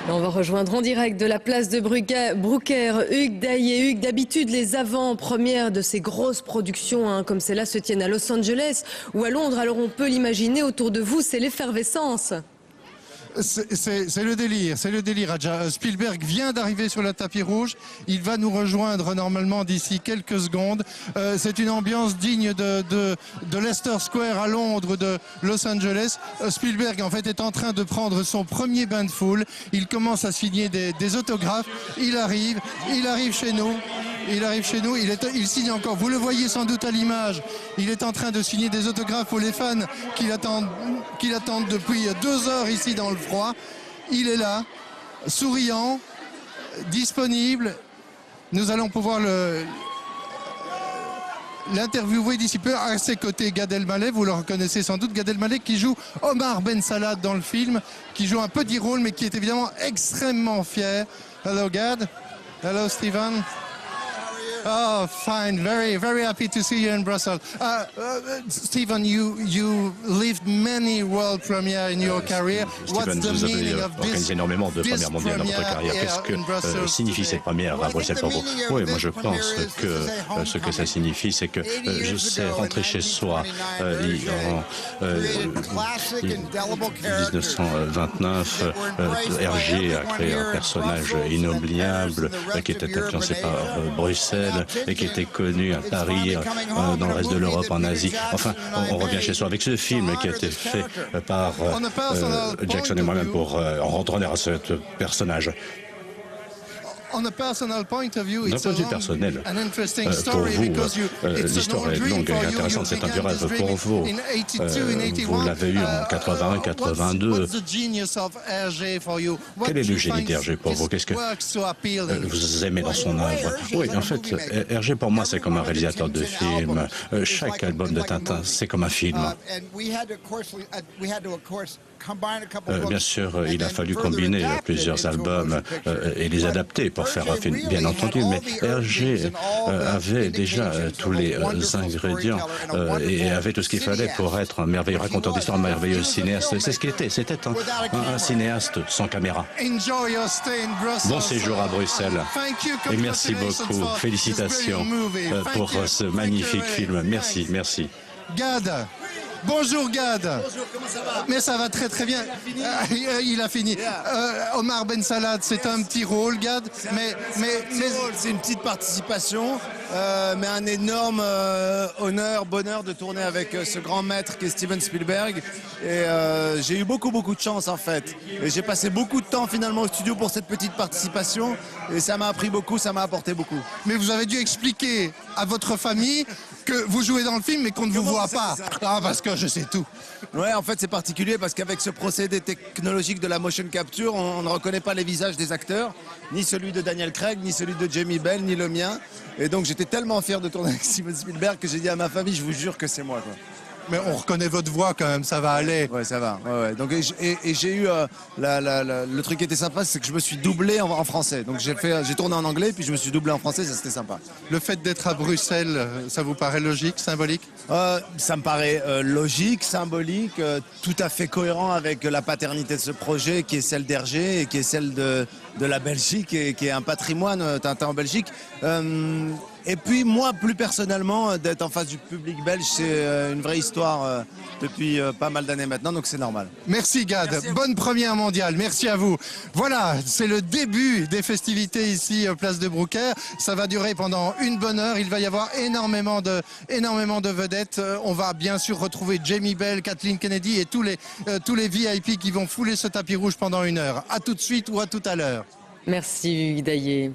On va rejoindre en direct de la place de Brooker, Hugues Daillet. Hugues, d'habitude, les avant-premières de ces grosses productions comme celle-là se tiennent à Los Angeles ou à Londres. Alors on peut l'imaginer, autour de vous, c'est l'effervescence. C'est le délire, Adja. Spielberg vient d'arriver sur le tapis rouge. Il va nous rejoindre normalement d'ici quelques secondes. C'est une ambiance digne de Leicester Square à Londres, de Los Angeles. Spielberg, en fait, est en train de prendre son premier bain de foule. Il commence à signer des autographes. Il arrive chez nous. Il signe encore. Vous le voyez sans doute à l'image. Il est en train de signer des autographes pour les fans qui l'attendent depuis 2 heures ici dans le froid. Il est là, souriant, disponible. Nous allons pouvoir l'interviewer d'ici peu. À ses côtés, Gad Elmaleh, vous le reconnaissez sans doute, Gad Elmaleh qui joue Omar Ben Salat dans le film, qui joue un petit rôle mais qui est évidemment extrêmement fier. Hello Gad. Hello Stephen. Oh, fine. Very, very happy to see you in Brussels. Stephen, you lived many world premières in your career. Stephen, vous avez organisé énormément de premières mondiales dans votre carrière. Qu'est-ce que signifie cette première à Bruxelles pour vous? Oui, moi je pense que ce que ça signifie, c'est que je sais rentrer chez soi. En 1929, Hergé a créé un personnage inoubliable qui était influencé par Bruxelles et qui était connu à Paris, dans le reste de l'Europe, en Asie. Enfin, on revient chez soi avec ce film qui a été fait par Jackson et moi-même pour rendre honneur à ce personnage. D'un point de vue personnel, pour vous, l'histoire est longue et intéressante. C'est un du rêve pour vous. Vous l'avez eu en 81, 82. Quel est le génie d'Hergé pour vous? Qu'est-ce que vous aimez dans son œuvre? Oui, en fait, Hergé pour moi, c'est comme un réalisateur de films. Chaque album de Tintin, c'est comme un film. Bien sûr, il a fallu combiner plusieurs albums et les adapter pour faire un film, bien entendu, mais Hergé avait déjà tous les ingrédients et avait tout ce qu'il fallait pour être un merveilleux raconteur d'histoire, un merveilleux cinéaste. C'est ce qu'il était. C'était un cinéaste sans caméra. Bon séjour à Bruxelles et merci beaucoup. Félicitations pour ce magnifique film. Merci, merci. Gad. Bonjour Gad. Bonjour, comment ça va? Mais ça va très très bien. Il a fini. Omar Ben Salat, c'est un petit rôle, Gad. C'est une petite participation, mais un énorme bonheur de tourner avec ce grand maître qui est Steven Spielberg. Et j'ai eu beaucoup de chance en fait. Et j'ai passé beaucoup de temps finalement au studio pour cette petite participation. Et ça m'a appris beaucoup, ça m'a apporté beaucoup. Mais vous avez dû expliquer à votre famille que vous jouez dans le film mais qu'on ne vous voit pas. Ah, parce que je sais tout. Ouais, en fait c'est particulier parce qu'avec ce procédé technologique de la motion capture, on ne reconnaît pas les visages des acteurs, ni celui de Daniel Craig, ni celui de Jamie Bell, ni le mien. Et donc j'étais tellement fier de tourner avec Steven Spielberg que j'ai dit à ma famille, je vous jure que c'est moi, quoi. Mais on reconnaît votre voix quand même, ça va aller. Ouais, ça va. Ouais. Donc, et j'ai eu le truc qui était sympa, c'est que je me suis doublé en français. Donc j'ai tourné en anglais, puis je me suis doublé en français, ça c'était sympa. Le fait d'être à Bruxelles, ça vous paraît logique, symbolique? Ça me paraît logique, symbolique, tout à fait cohérent avec la paternité de ce projet, qui est celle d'Hergé et qui est celle de la Belgique, et qui est un patrimoine Tintin en Belgique. Et puis moi, plus personnellement, d'être en face du public belge, c'est une vraie histoire depuis pas mal d'années maintenant, donc c'est normal. Merci Gad, bonne première mondiale, merci à vous. Voilà, c'est le début des festivités ici, place de Brooker. Ça va durer pendant une bonne heure, il va y avoir énormément de vedettes. On va bien sûr retrouver Jamie Bell, Kathleen Kennedy et tous les VIP qui vont fouler ce tapis rouge pendant une heure. À tout de suite ou à tout à l'heure. Merci Hugues Daillet.